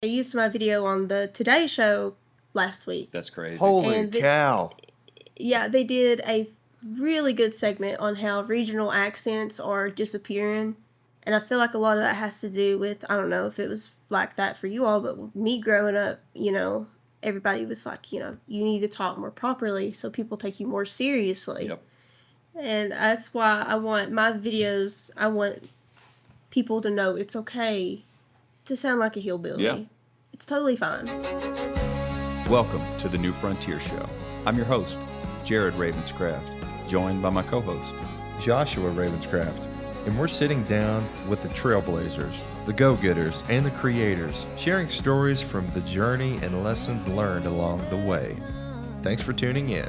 I used my video on the Today Show last week. That's crazy. Holy cow. Yeah, they did a really good segment on how regional accents are disappearing. And I feel like a lot of that has to do with, I don't know if it was like that for you all, but me growing up, everybody was like, you need to talk more properly so people take you more seriously. Yep. And that's why I want my videos, I want people to know it's okay to sound like a hillbilly. Yeah. It's totally fine. Welcome to the New Frontier Show. I'm your host, Jared Ravenscraft, joined by my co-host, Joshua Ravenscraft. And we're sitting down with the trailblazers, the go-getters, and the creators, sharing stories from the journey and lessons learned along the way. Thanks for tuning in.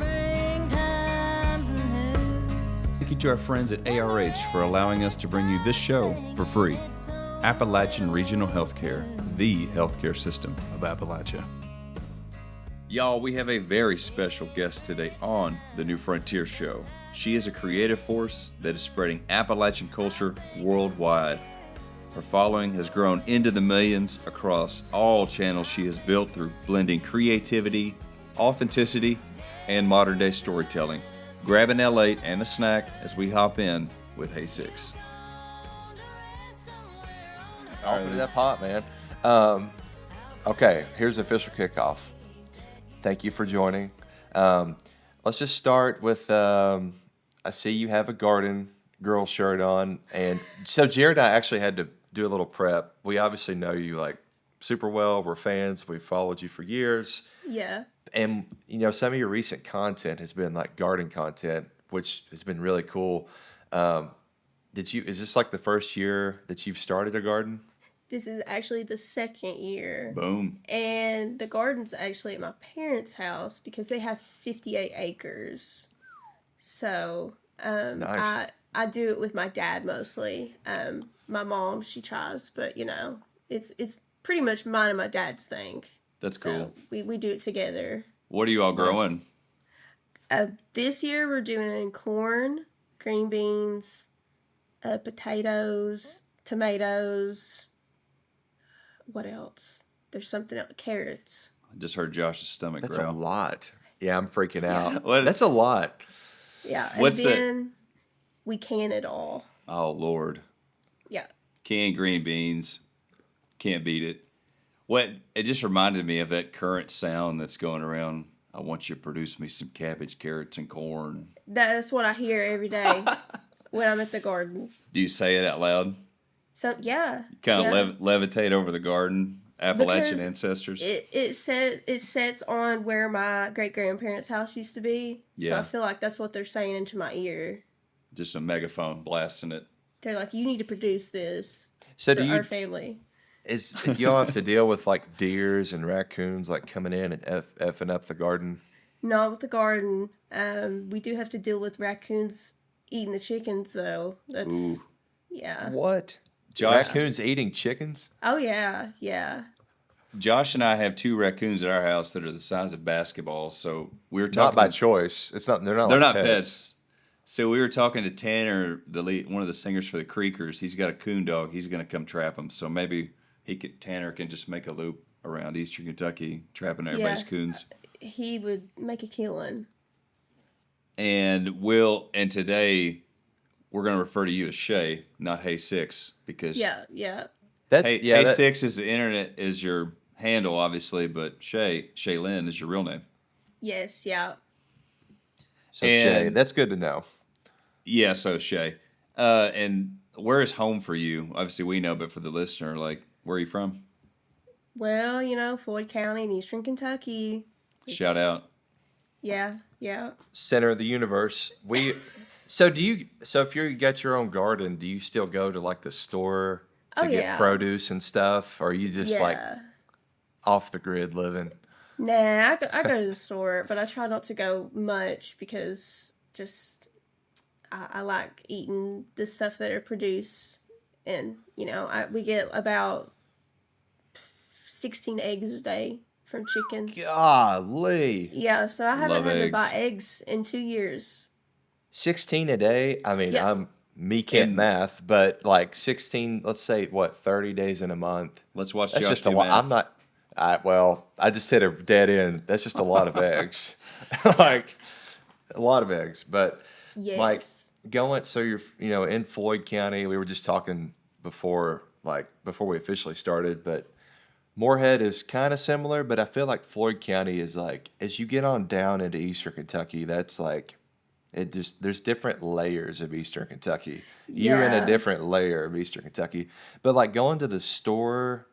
Thank you to our friends at ARH for allowing us to bring you this show for free. Appalachian Regional Healthcare, the healthcare system of Appalachia. Y'all, we have a very special guest today on the New Frontier Show. She is a creative force that is spreading Appalachian culture worldwide. Her following has grown into the millions across all channels she has built through blending creativity, authenticity, and modern-day storytelling. Grab an L8 and a snack as we hop in with Haesicks. Open that pot, man. Okay, here's the official kickoff. Thank you for joining. Let's just start with, I see you have a Garden Girl shirt on. And so Jared and I actually had to do a little prep. We obviously know you like super well. We're fans. We've followed you for years. Yeah. And, some of your recent content has been like garden content, which has been really cool. Is this like the first year that you've started a garden? This is actually the second year. Boom. And the garden's actually at my parents' house because they have 58 acres. So Nice. I do it with my dad mostly. My mom, she tries, but it's pretty much mine and my dad's thing. That's cool. So we do it together. What are you all growing? This year we're doing corn, green beans, potatoes, tomatoes. What else? There's something else. Carrots. I just heard Josh's stomach That's growl. a lot. Yeah, I'm freaking out. What? That's a lot. Yeah. And What's then we can it all. Oh, Lord. Yeah. Canned green beans. Can't beat it. It just reminded me of that current sound that's going around. I want you to produce me some cabbage, carrots, and corn. That's what I hear every day when I'm at the garden. Do you say it out loud? So, yeah. Kind of yeah. levitate over the garden, Appalachian Because ancestors? It sets on where my great-grandparents' house used to be. Yeah. So I feel like that's what they're saying into my ear. Just a megaphone blasting it. They're like, you need to produce this So for our family. Do y'all have to deal with like deers and raccoons like coming in and effing up the garden? Not with the garden. We do have to deal with raccoons eating the chickens, though. That's, Ooh. yeah. What? Josh, Raccoons eating chickens? Oh, yeah, yeah. Josh and I have two raccoons at our house that are the size of basketballs. So we were Not talking by choice. It's not. They're not. They're like not pets. pets. So we were talking to Tanner, one of the singers for the Creekers. He's got a coon dog. He's going to come trap them. So maybe Tanner can just make a loop around Eastern Kentucky, trapping everybody's coons. He would make a killing. And today we're going to refer to you as Shay, not Haesicks, because Yeah. Haesicks is the internet is your handle, obviously, but Shaylin is your real name. Yes, yeah. So Shay, that's good to know. Yeah, so Shay. And where is home for you? Obviously, we know, but for the listener, like, where are you from? Well, Floyd County in Eastern Kentucky. Shout out. Yeah. Center of the universe. So if you got your own garden, do you still go to like the store to get produce and stuff, or are you just like off the grid living? Nah, I go to the store, but I try not to go much because just I like eating the stuff that are produced, and we get about 16 eggs a day from chickens. Golly. Yeah, so I haven't Love had to eggs. buy eggs in 2 years. 16 a day? I mean, Yeah. can't math, but like 16, let's say, 30 days in a month. Let's watch That's Josh just a do lot. math. I just hit a dead end. That's just a lot of eggs, like a lot of eggs. But like Yes. going, so you're in Floyd County. We were just talking before we officially started, but Moorhead is kind of similar. But I feel like Floyd County is like as you get on down into Eastern Kentucky, that's like there's different layers of Eastern Kentucky. You're in a Yeah. different layer of Eastern Kentucky. But like going to the store,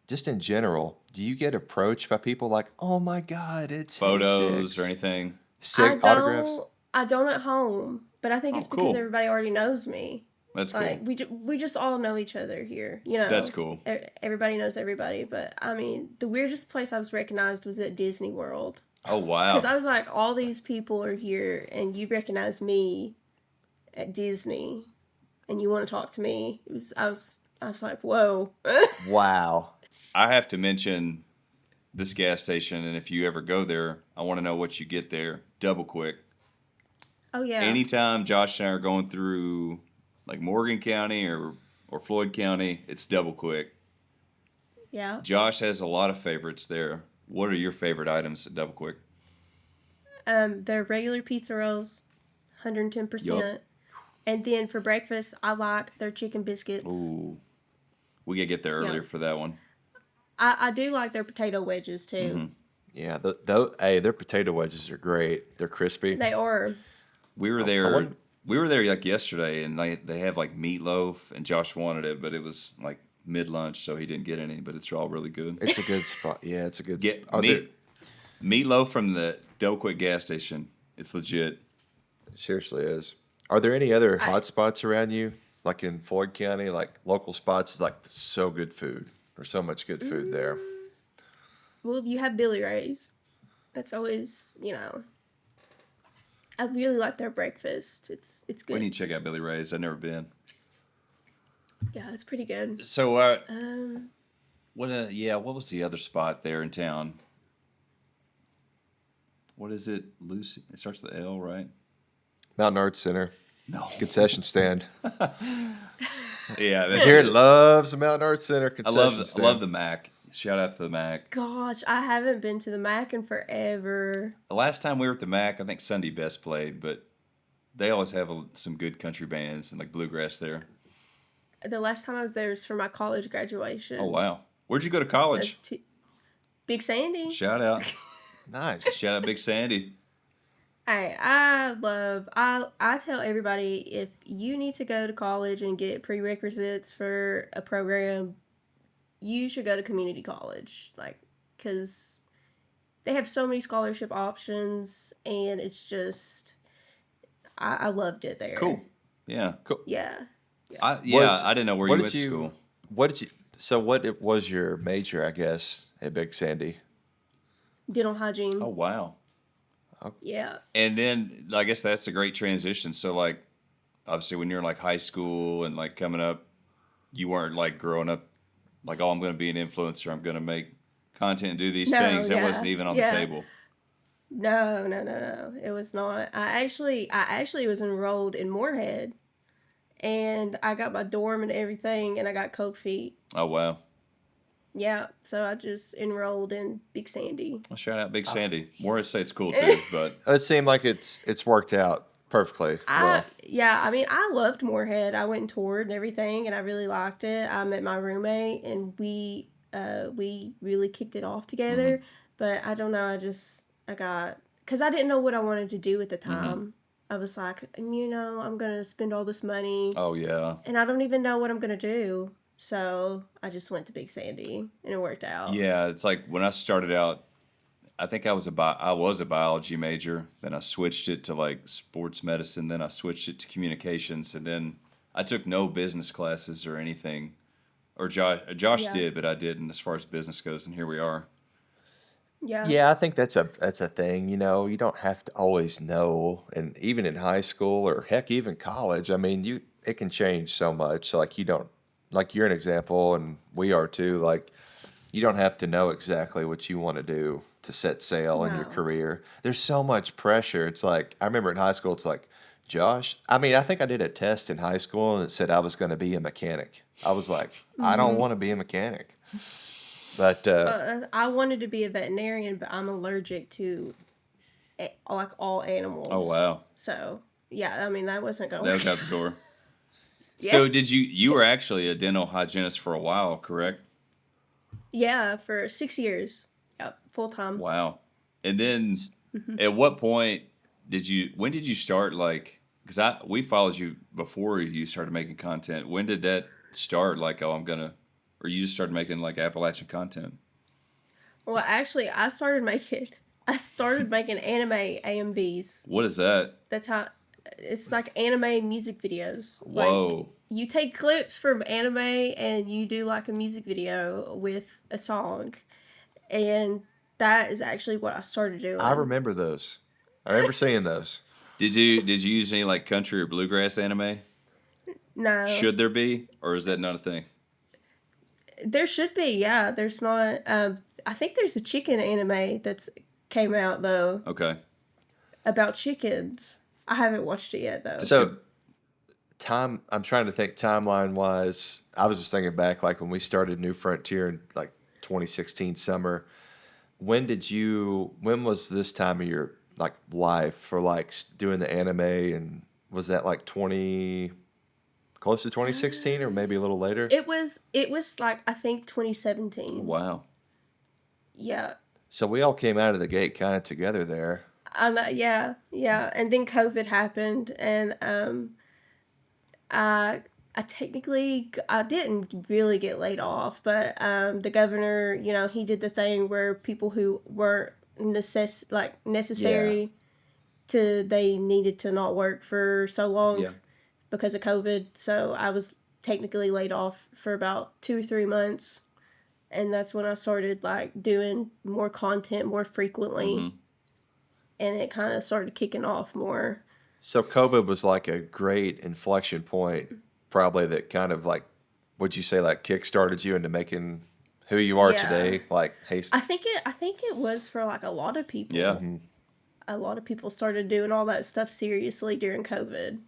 just in general, do you get approached by people like, "Oh my God, it's Photos or Haesicks"? anything? I Autographs? don't I don't at home, but I think Oh, it's because cool. everybody already knows me. That's Like cool. we just all know each other here, you That's know. cool. Everybody knows everybody, but I mean, the weirdest place I was recognized was at Disney World. Oh, Cuz wow. I was like all these people are here and you recognize me at Disney and you want to talk to me. I was like, "Whoa." Wow. I have to mention this gas station, and if you ever go there, I want to know what you get there. Double Quick. Oh yeah. Anytime Josh and I are going through like Morgan County or Floyd County, it's Double Quick. Yeah. Josh has a lot of favorites there. What are your favorite items at Double Quick? Their regular pizza rolls, Yup. 110%. And then for breakfast, I like their chicken biscuits. Ooh, we gotta get there Yeah. earlier for that one. I do like their potato wedges too. Yeah, their potato wedges are great. They're crispy. They are. We were I there. wouldn't- We were there like yesterday, and they have like meatloaf, and Josh wanted it, but it was like mid lunch, so he didn't get any. But it's all really good. It's a good spot. Yeah, it's a good Get spot. meatloaf from the Double Quick gas station. It's legit. It seriously is. Are there any other I, hot spots around you, like in Floyd County, like local spots? Like so good food. There's so much good food there. well, you have Billy Ray's. That's always, you know. I really like their breakfast. It's We good. need to check out Billy Ray's. I've never been. Yeah, it's pretty good. So, Um, what was the other spot there in town? What is it? Lucy. It starts with L, right? Mountain Arts Center, No. concession stand. Yeah, that's Jared it. loves the Mountain Arts Center I concession love stand. the Mac. Shout out to the Mac. gosh, I haven't been to the Mac in forever. The last time we were at the Mac, I think Sunday Best played, but they always have some good country bands and like bluegrass there. The last time I was there was for my college graduation. Oh wow, where'd you go to college? That's too, Big Sandy. Shout out, Nice. shout out, Big Sandy. Hey, I tell everybody if you need to go to college and get prerequisites for a program, you should go to community college, like, because they have so many scholarship options, and it's just I loved it there. Cool. Yeah. Cool. Yeah. I Was- didn't know where what you did went to school. What did you? So what was your major? I guess at Big Sandy. Dental hygiene. Oh wow. Yeah. And then I guess that's a great transition. So like, obviously when you're in like high school and like coming up, you weren't like growing up like, oh, I'm going to be an influencer. I'm going to make content and do these No, things. That yeah, wasn't even on the yeah. table. No. It was not. I actually was enrolled in Moorhead, and I got my dorm and everything, and I got cold feet. Oh wow. Yeah, so I just enrolled in Big Sandy. Well, shout out Big Sandy. Morehead State's cool too, but It seemed like it's worked out perfectly. Well, I mean, I loved Moorhead. I went and toured and everything, and I really liked it. I met my roommate, and we really kicked it off together. But I don't know. I got because I didn't know what I wanted to do at the time. I was like, I'm gonna spend all this money, oh yeah. and I don't even know what I'm gonna do. So I just went to Big Sandy, and it worked out. Yeah, it's like when I started out, I think I was a biology major. Then I switched it to like sports medicine. Then I switched it to communications, and then I took no business classes or anything. Or Josh Yeah. did, but I didn't as far as business goes. And here we are. Yeah. yeah, I think that's a thing. You don't have to always know, and even in high school or heck, even college. I mean, it can change so much. Like you don't, like you're an example, and we are too. Like you don't have to know exactly what you want to do to set sail in your No. career. There's so much pressure. It's like I remember in high school. It's like Josh. I mean, I think I did a test in high school, and it said I was going to be a mechanic. I was like, I don't want to be a mechanic. But I wanted to be a veterinarian, but I'm allergic to like all Oh, animals. wow. So yeah, I mean that wasn't gonna That was work. out the door. Yeah, So you were actually a dental hygienist for a while, correct? yeah, for 6 years. Yep, full time. Wow. And then Mhm. at what point when did you start, like, because we followed you before you started making content. When did that start? Like, oh, or you just started making like Appalachian content? Well, actually, I started making anime AMVs. What is that? That's how it's like anime music videos. Like Whoa. you take clips from anime and you do like a music video with a song, and that is actually what I started I doing. remember those. I remember seeing those. Did you use any like country or bluegrass anime? No, Should there be, or is that not a thing? there should be. Yeah, there's not. I think there's a chicken anime that's came out though Okay. about chickens. I haven't watched it yet though. So I'm trying to think timeline wise. I was just thinking back, like when we started New Frontier in like 2016 summer. When was this time of your like life for like doing the anime, and was that like close to 2016 or maybe a little later? It was like I think 2017. Wow. Yeah. So we all came out of the gate kind of together there. I know, yeah, yeah. And then COVID happened, and I I didn't really get laid off, but the governor, he did the thing where people who were Yeah. necessary to they needed to not work for so long Yeah. because of COVID. So I was technically laid off for about 2 or 3 months, and that's when I started like doing more content more frequently, Mm-hmm. and it kind of started kicking off more. So COVID was like a great inflection point, probably that kind of like, would you say like kickstarted you into making who you are Yeah. today? Like, hey, I think it was for like a lot of Yeah. people. A lot of people started doing all that stuff seriously during COVID.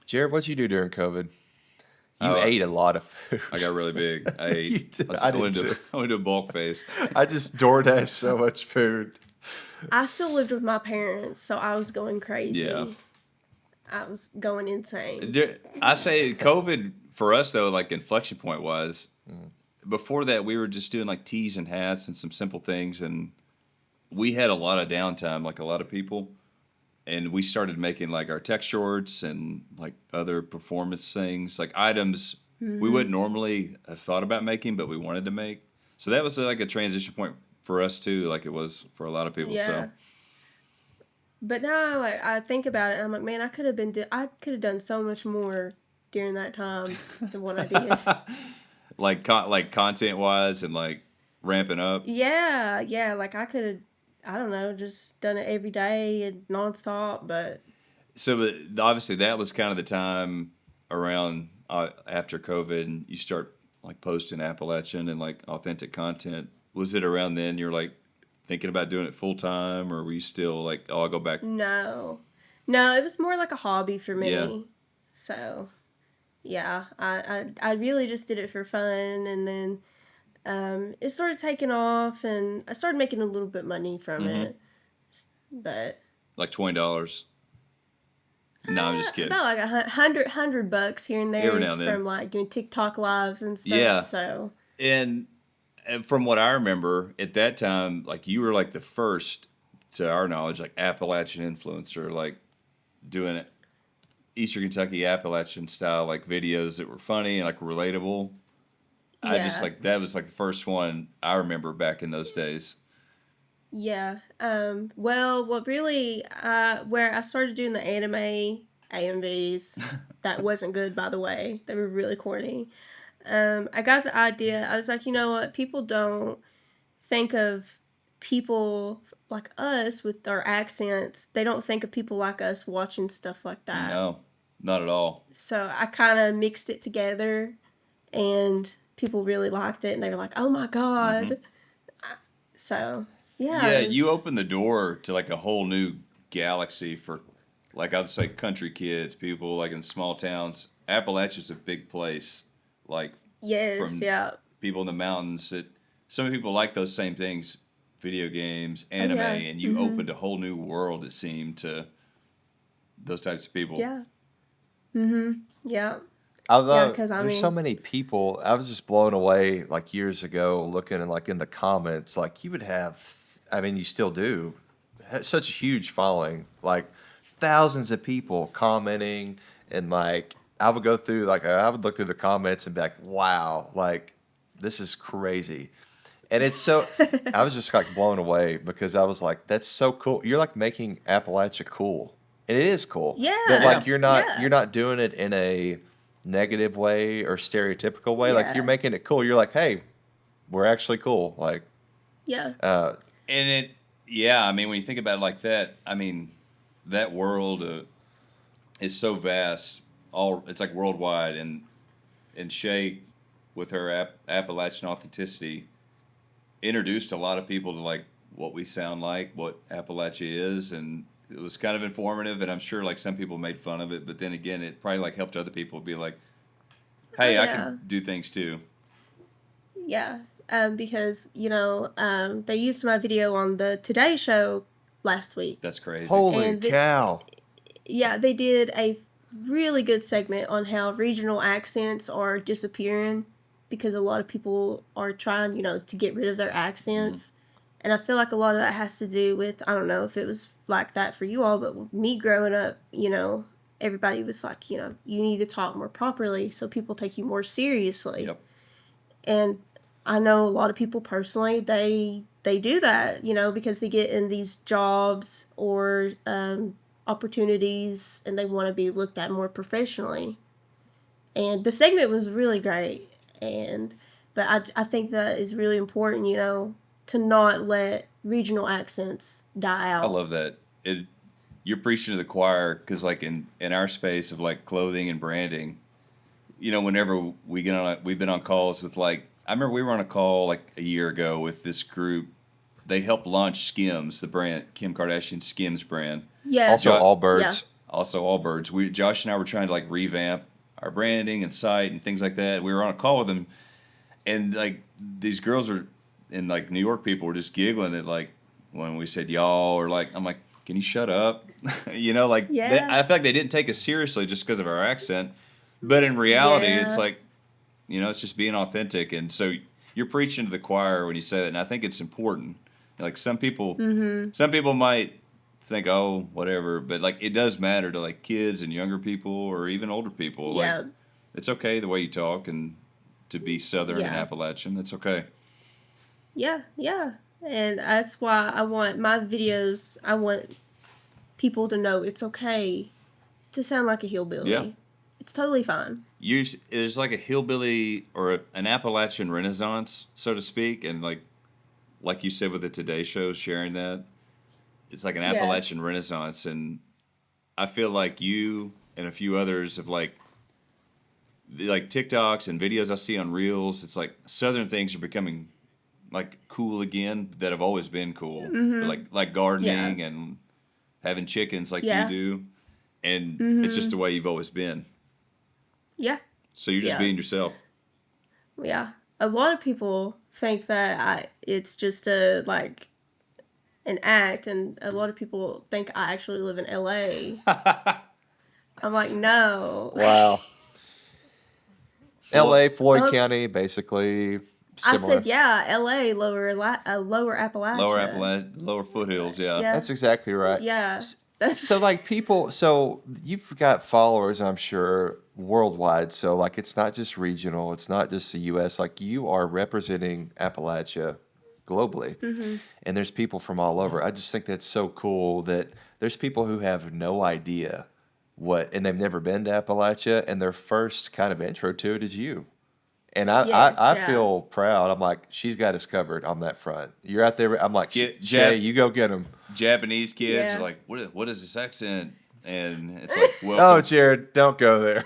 Jared, what'd you do during COVID? You Oh, ate a lot of food. I got really big. I You ate. did. I I did went to too. I went to a bulk phase. I just DoorDash so much food. I still lived with my parents, so I was going crazy. Yeah. I was going insane. I say COVID for us though, like inflection point was before that we were just doing like tees and hats and some simple things, and we had a lot of downtime, like a lot of people, and we started making like our tech shorts and like other performance things, like items we wouldn't normally have thought about making, but we wanted to make. So that was like a transition point for us too, like it was for a lot of people. Yeah. So But now, like, I think about it, and I'm like, man, I could have done so much more during that time than what I did. like content wise and like ramping up. Yeah, like I could have, I don't know, just done it every day and nonstop. But So but obviously that was kind of the time around after COVID, and you start like posting Appalachian and like authentic content. Was it around then you're like thinking about doing it full time, or were you still like, oh, I'll go back? no, no, it was more like a hobby for me. Yeah. So yeah, I really just did it for fun, and then it started taking off, and I started making a little bit money from Mhm. it. But Like $20. No, I'm just kidding. about like $100 here and there Every now and then. from like doing TikTok lives and stuff. Yeah. So And from what I remember at that time, like you were like the first, to our knowledge, like Appalachian influencer, like doing it Eastern Kentucky Appalachian style like videos that were funny and like relatable. I just yeah, like that was like the first one I remember back in those days. yeah. Well, what really, where I started doing the anime AMVs, that wasn't good, by the way. They were really corny. I got the idea. I was like, you know what? People don't think of people like us with our accents. They don't think of people like us watching stuff like that. No, not at all. So I kind of mixed it together, and people really liked it, and they were like, "Oh my god!" So yeah, Yeah, it you was- opened the door to like a whole new galaxy for, like, I'd say country kids, people like in small towns. Appalachia's a big place, like yes, from yeah, people in the mountains that some people like those same things, video games, Oh anime, yeah. and you opened a whole new world, it seemed, to those types of people. Yeah. Yeah. Yeah, Although because I there's so mean, many people, I was just blown away like years ago looking like in the comments, like you would have, I mean, you still do, such a huge following, like thousands of people commenting, and like I would go through, like I would look through the comments and be like, wow, like this is crazy. And it's so, I was just like blown away because I was like, that's so cool. You're like making Appalachia cool. And it is cool. But yeah. like Yeah. you're Yeah. not doing it in a negative way or stereotypical way. Like you're Yeah. making it cool. You're like, hey, we're actually cool. Like Yeah. uh And yeah, I mean, when you think about it like that, I mean, that world is so vast. It's like worldwide, and Shay, with her Appalachian authenticity, introduced a lot of people to like what we sound like, what Appalachia is, and it was kind of informative. And I'm sure like some people made fun of it, but then again, it probably like helped other people be like, Oh "Hey, I yeah. can do things too." Yeah. Because they used my video on the Today Show last week, That's crazy. holy and cow. yeah, they did a really good segment on how regional accents are disappearing because a lot of people are trying, to get rid of their accents. And I feel like a lot of that has to do with, I don't know if it was like that for you all, but with me growing up, everybody was like, you need to talk more properly so people take you more seriously. Yep. And I know a lot of people personally, they do that, because they get in these jobs or opportunities and they want to be looked at more professionally. And the segment was really great. But I think that is really important, to not let regional accents die I out. love that. You're preaching to the choir because, like in our space of like clothing and branding, whenever we've been on calls with like, I remember we were on a call like a year ago with this group. They helped launch Skims, the brand, Kim Kardashian Skims brand. Yeah. Also Jo- all Yeah. birds. Also, Allbirds. Josh and I were trying to like revamp our branding and site and things like that. We were on a call with them, and like these girls are in like New York people were just giggling at like when we said y'all, or like I'm like, can you shut up? Like Yeah. I feel like they didn't take us seriously just because of our accent, but in reality, it's Yeah. like it's just being authentic, and so you're preaching to the choir when you say that, and I think it's important. Like some people might think, oh, whatever, but like it does matter to like kids and younger people or even older people. Like Yeah. it's okay the way you talk and to be Southern and Yeah. Appalachian. That's okay. Yeah. Yeah. And that's why I want my videos, I want people to know it's okay to sound like a Yeah. hillbilly. It's totally fine. There's like a hillbilly or an Appalachian Renaissance, so to speak, and like you said with the Today Show, sharing that it's like an Yeah. Appalachian Renaissance, and I feel like you and a few others have like TikToks and videos I see on Reels. It's like Southern things are becoming like cool again that have always been cool, but like Yeah. gardening and having chickens like you Yeah. do, and it's just the way you've always been. Yeah. So you're just Yeah. being yourself. Yeah. A lot of people think that it's just an act, and a lot of people think I actually live in LA. I'm like, no. Wow. LA, Floyd Um, County, basically I similar. said, yeah, LA, lower Appalachia. Lower foothills, yeah. Yeah. That's exactly right. Yeah. That's So like people, so you've got followers, I'm sure, worldwide. So like it's not just regional, it's not just the US. Like you are representing Appalachia globally. And there's people from all over. I just think that's so cool that there's people who have no idea and they've never been to Appalachia, and their first kind of intro to it is you. And yes, I yeah. feel proud. I'm like, she's got us covered on that front. You're out there. I'm like, Get Shay, Jap- you go get them. Japanese kids Yeah. are like, what is this accent? And it's like, Oh, welcome, Jared, don't go there.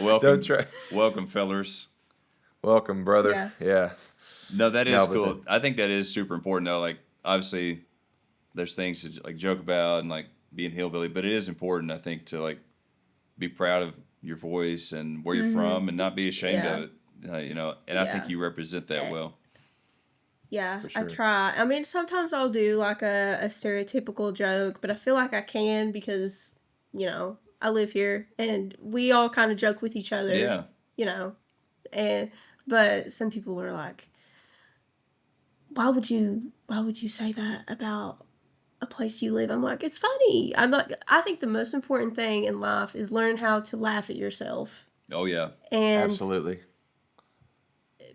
welcome, don't try. welcome, fellers. Welcome, brother. Yeah. No, that is No, but cool. I think that is super important though. Like obviously there's things to like joke about and like being hillbilly, but it is important, I think, to like be proud of your voice and where you're from and not be ashamed Yeah. of it. And I think Yeah. you represent that Eh, well. Yeah, for I sure. try. I mean, sometimes I'll do like a stereotypical joke, but I feel like I can because, I live here and we all kind of joke with each other, Yeah. you know. And but some people are like, why would you say that about a place you live? I'm like, it's funny. I think the most important thing in life is learn how to laugh at yourself. Oh yeah. And Absolutely.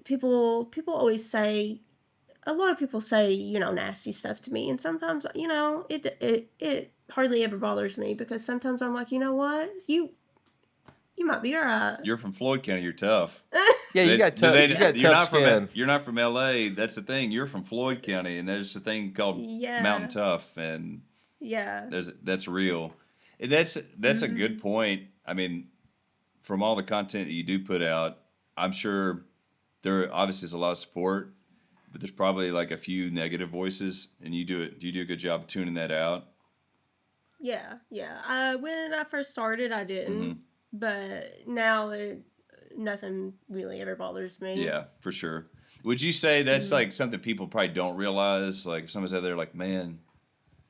people always say, a lot of people say, nasty stuff to me, and sometimes, it hardly ever bothers me because sometimes I'm like, you know what, you might be all right. You're from Floyd County. You're tough. Yeah, They, do they, you got you're tough not from skin. you're not from L.A. That's the thing. You're from Floyd County, and there's a thing called Mountain Yeah, Tough, and yeah. that's real. And that's a good point. I mean, from all the content that you do put out, I'm sure there obviously is a lot of support, but there's probably like a few negative voices, and you do it. Do you do a good job of tuning that out? Yeah. When I first started, I Hmm. didn't, but now nothing really ever bothers me. Yeah, for sure. Would you say that's Mm. like something people probably don't realize? Like if someone's out there, like, man,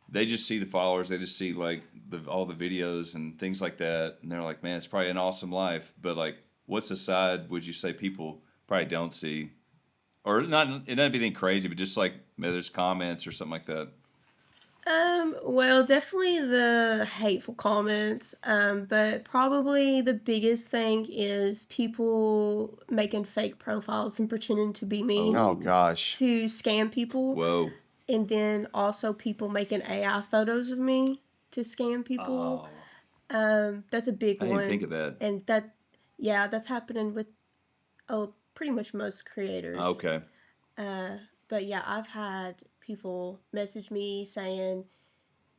they just see the followers, they just see like all the videos and things like that, and they're like, man, it's probably an awesome life. But like, what's the side? Would you say people probably don't see, or not? It doesn't be anything crazy, but just like maybe there's comments or something like that. Well, definitely the hateful comments, but probably the biggest thing is people making fake profiles and pretending to be me Oh Oh, gosh. to scam people, whoa. and then also people making AI photos of me to scam people. Oh, That's a big I didn't even think one, of that. and yeah, that's happening with pretty much most creators. Okay. Uh, but yeah, I've had people message me saying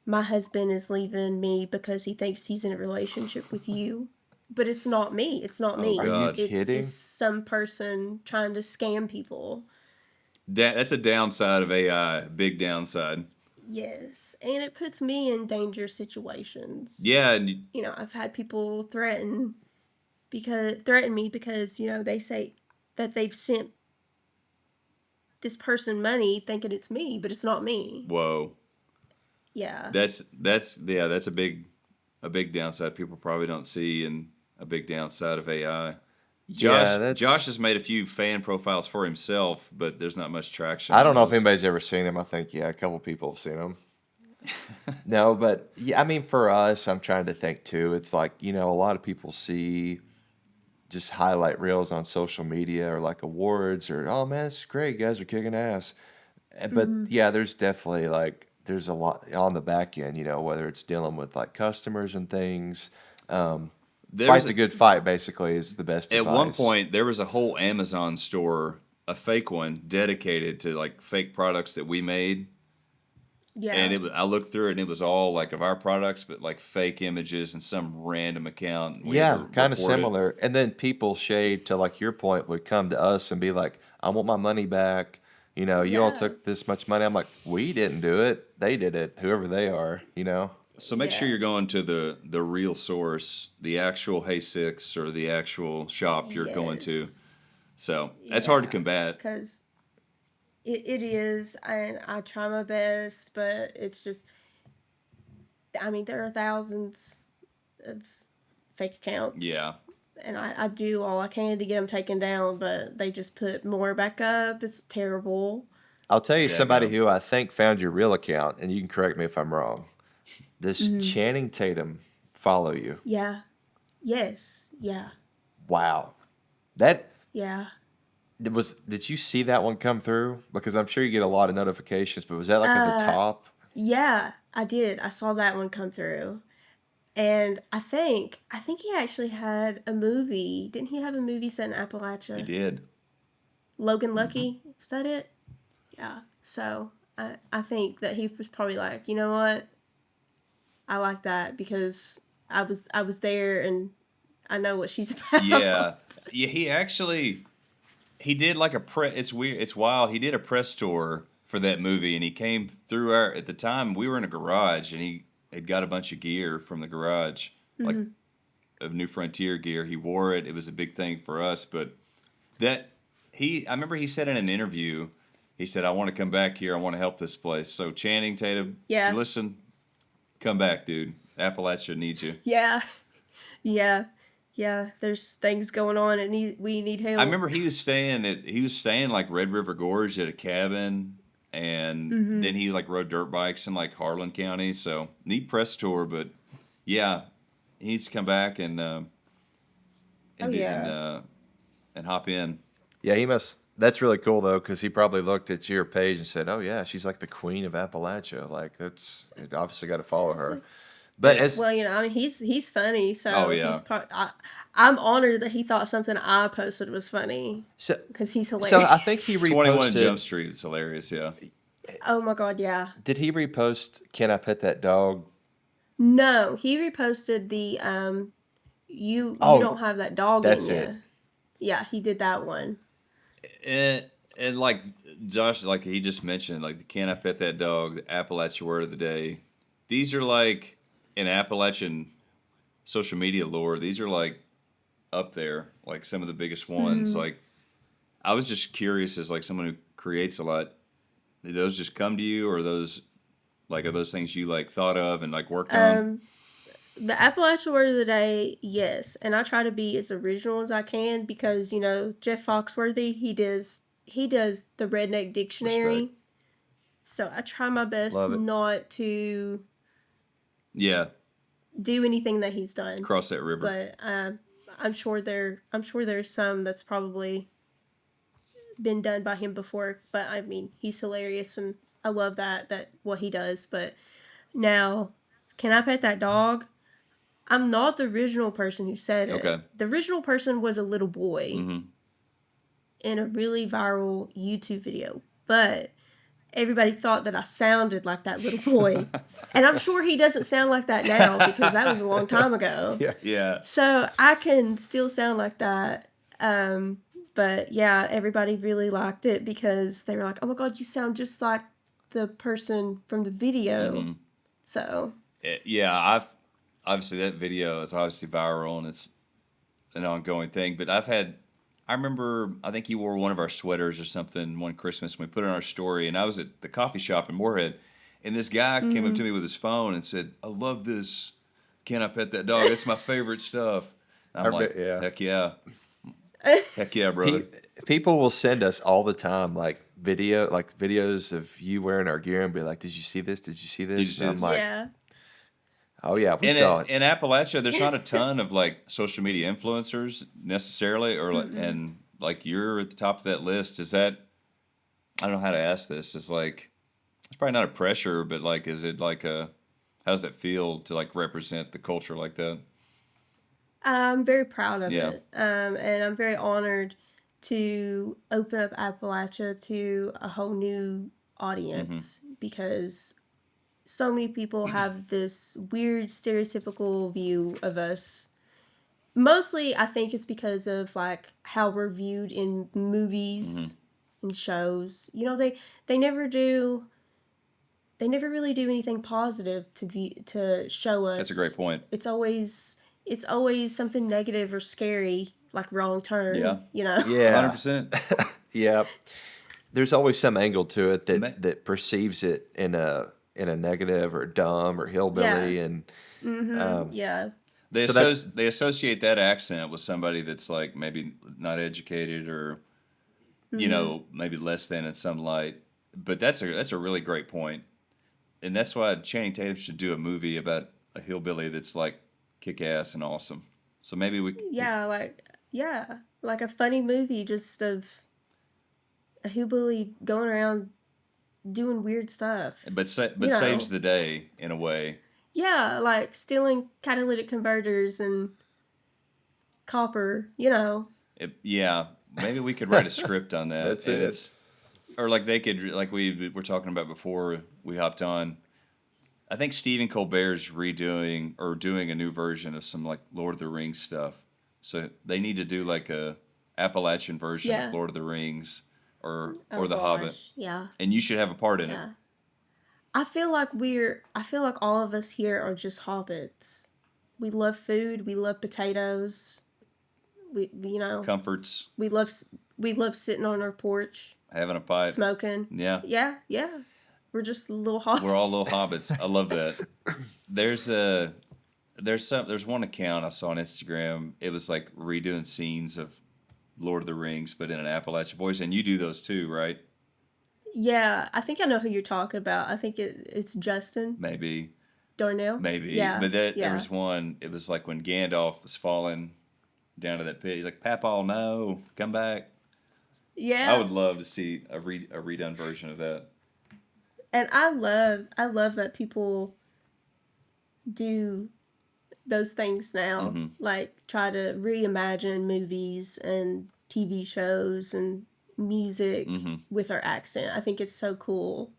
my husband is leaving me because he thinks he's in a relationship with you. But it's not me. It's not Oh Are me. you God. It's kidding? just some person trying to scam people. That's a downside of AI. Big downside. Yes. And it puts me in dangerous situations. Yeah, and I've had people threaten me because, they say that they've sent this person money thinking it's me, but it's not me. whoa. Yeah. That's a big downside people probably don't see, and a big downside of AI. Yeah, Josh that's. has made a few fan profiles for himself, but there's not much traction I on don't know if those. anybody's ever seen him. I think a couple people have seen him. No, but yeah, I mean, for us, I'm trying to think too. It's like a lot of people see just highlight reels on social media or like awards or oh man, this is great, you guys are kicking ass. But Mm-hmm. yeah, there's definitely like there's a lot on the back end. Whether it's dealing with like customers and things. Um, There Fight was the a, good fight basically is the best at one advice. point there was a whole Amazon store, a fake one dedicated to like fake products that we made, and Yeah. I looked through it and it was all like of our products, but like fake images and some random account. And we had Yeah, to kind of report it. similar. And then people shade to like your point would come to us and be like, "I want my money back. You all Yeah. took this much money." I'm like, "We didn't do it. They did it. Whoever they are." So make sure Yeah. you're going to the real source, the actual Haesicks or the actual shop you're going to. Yes. So that's hard to Yeah. combat. Because it is, and I try my best, but it's just, I mean, there are thousands of fake accounts, Yeah. and I do all I can to get them taken down, but they just put more back up. It's terrible. I'll tell you Yeah, somebody no. who I think found your real account, and you can correct me if I'm wrong. This Mm. Channing Tatum follow you. Yeah. Yes. Yeah. Wow. That Yeah. did you see that one come through? Because I'm sure you get a lot of notifications, but was that like at the Uh, top? yeah, I did. I saw that one come through. And I think he actually had a movie. Didn't he have a movie set in He Appalachia? did. Logan Hmm. Lucky? Was that it? Yeah. So I think that he was probably like, you know what? I like that because I was there and I know what she's Yeah. about. Yeah, he did like a press. It's weird. It's wild. He did a press tour for that movie, and he came through our. At the time, we were in a garage, and he had got a bunch of gear from the garage, like Hmm. of New Frontier gear. He wore it. It was a big thing for us. But that I remember he said in an interview he said, I want to come back here. I want to help this place. So Channing Tatum, if Yeah. you listen, come back, dude. Appalachia needs you. Yeah. Yeah. Yeah. There's things going on and we need help. I remember he was staying like Red River Gorge at a cabin, and then he like rode dirt bikes in like Harlan County. So neat press tour, but yeah, he needs to come back and and hop in. Yeah, he must. That's really cool though, because he probably looked at your page and said, "Oh yeah, she's like the queen of Appalachia. Like that's obviously got to follow her." But as Well, I mean, he's funny, so Oh, yeah. I'm honored that he thought something I posted was funny so, because he's hilarious. so I think he 21 Jump reposted. Street is hilarious. Yeah, Oh my god, yeah. Did he repost? Can I pet that dog? No, he reposted the you Oh, don't have that dog that's in you. it. Yeah, he did that one. and like Josh, like he just mentioned, like the Can I Pet That Dog, the Appalachia Word of the Day. These are like in Appalachian social media lore. These are like up there, like some of the biggest ones. Like I was just curious as like someone who creates a lot. Did those just come to you, or are those things you like thought of and like worked on? The Appalachian Word of the Day, yes, and I try to be as original as I can because Jeff Foxworthy, he does the Redneck Dictionary, Respect. so I try my best Love it. not to Yeah, do anything that he's done. cross that river. But I'm sure there's some that's probably been done by him before. But I mean, he's hilarious, and I love that what he does. But now, Can I Pet That Dog? I'm not the original person who said it. Okay. The original person was a little boy Mm-hmm. in a really viral YouTube video, but everybody thought that I sounded like that little boy. And I'm sure he doesn't sound like that now because that was a long time ago. Yeah. Yeah. So I can still sound like that. But yeah, everybody really liked it because they were like, oh my God, you sound just like the person from the video. Mm-hmm. So. Yeah, obviously that video is obviously viral and it's an ongoing thing. But I remember, I think you wore one of our sweaters or something one Christmas and we put it on our story. And I was at the coffee shop in Moorhead, and this guy came up to me with his phone and said, "I love this. Can I pet that dog? It's my favorite stuff." And I'm like, yeah. heck yeah. Heck yeah, brother. People will send us all the time like videos of you wearing our gear and be like, "Did you see this? Did you see this?" Did you see And I'm this? like, Yeah. "Oh yeah, we saw it." In Appalachia, there's not a ton of like social media influencers necessarily, or and like you're at the top of that list. Is that, I don't know how to ask this. It's like, it's probably not a pressure, but like, is it like how does it feel to like represent the culture like that? I'm very proud of Yeah. it. And I'm very honored to open up Appalachia to a whole new audience because so many people have this weird stereotypical view of us. Mostly, I think it's because of like how we're viewed in movies and shows. They never really do anything positive to show us. That's a great point. It's always something negative or scary, like Wrong Turn. Yeah. Yeah, 100%. yeah. There's always some angle to it Ma- that perceives it in a negative or dumb or hillbilly, Yeah. and Yeah. They So that's- they associate that accent with somebody that's like maybe not educated or maybe less than in some light. But that's a really great point. And that's why Channing Tatum should do a movie about a hillbilly that's like kick ass and awesome. So maybe we Yeah, like a funny movie just of a hillbilly going around doing weird stuff. but You know. saves the day in a way. Yeah, like stealing catalytic converters and copper, Yeah, maybe we could write a script on that. That's and it. It's, or like they could, like we were talking about before we hopped on. I think Stephen Colbert's redoing or doing a new version of some like Lord of the Rings stuff. So they need to do like a Appalachian version Yeah. of Lord of the Rings or Oh, The Hobbit, gosh, yeah. and you should have a part in it. Yeah. I feel like all of us here are just hobbits. We love food, we love potatoes. We Comforts. we love sitting on our porch. having a pipe. Smoking. Yeah. Yeah, yeah. We're just little hobbits. We're all little hobbits. I love that. There's one account I saw on Instagram. It was like redoing scenes of Lord of the Rings, but in an Appalachian voice, and you do those too, right? Yeah, I think I know who you're talking about. I think it's Justin Maybe, Darnell. maybe. But there yeah. was one. It was like when Gandalf was falling down to that pit. He's like, "Papa, no, come back." Yeah. I would love to see a redone version of that. And I love that people do those things now. Mm-hmm. Like try to reimagine movies and TV shows and music with our accent. I think it's so cool.